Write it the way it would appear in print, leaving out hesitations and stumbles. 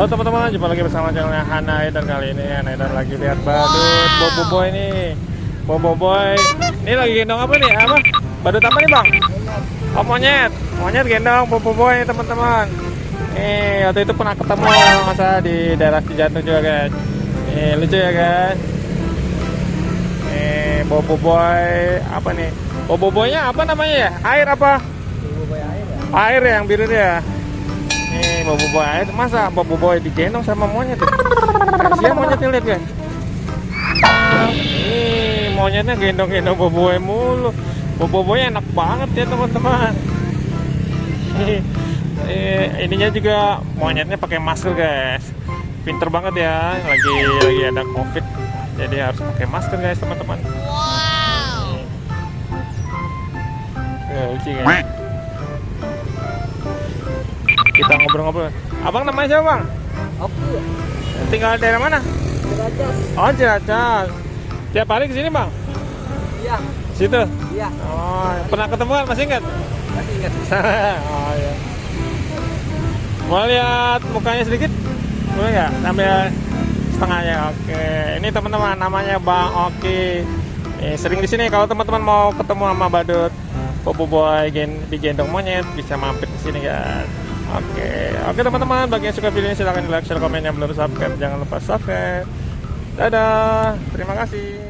Halo teman-teman, jumpa lagi bersama channelnya Hana. Dan kali ini Hana lagi lihat badut Boboiboy nih. Boboiboy ini lagi gendong apa nih? Apa? Badut apa nih bang? Oh monyet. Monyet gendong Boboiboy teman-teman. Waktu itu pernah ketemu masa di daerah Cijantung juga guys. Lucu ya guys. Boboiboy apa nih? Boboiboynya apa namanya ya? Air apa? Boboiboy air ya? Air yang biru ya. Nih Boboiboy air, masa Boboiboy digendong sama monyet ya? Kasihan monyetnya, lihat guys. Nih monyetnya gendong-gendong Boboiboy mulu. Boboiboy enak banget ya teman-teman. Ininya juga monyetnya pakai masker guys. Pinter banget ya, lagi ada COVID, jadi harus pakai masker guys teman-teman. Wow. Lucu guys. Kita ngobrol-ngobrol. Abang namanya siapa bang? Aku Tinggal daerah mana? Ciracas. Oh Ciracas. Tiap hari kesini bang? Iya. Situ? Iya. Oh pernah ketemu kan? Masih ingat? Masih ingat. Oh iya. Mau lihat mukanya sedikit? Boleh nggak? Sambil setengahnya. Oke. Ini teman-teman namanya Bang Oki. Sering di sini kalau teman-teman mau ketemu sama badut Boboiboy digendong monyet bisa mampir ke sini guys. Oke teman-teman, bagi yang suka video ini silahkan di like, share, komen, yang belum subscribe jangan lupa subscribe. Dadah, terima kasih.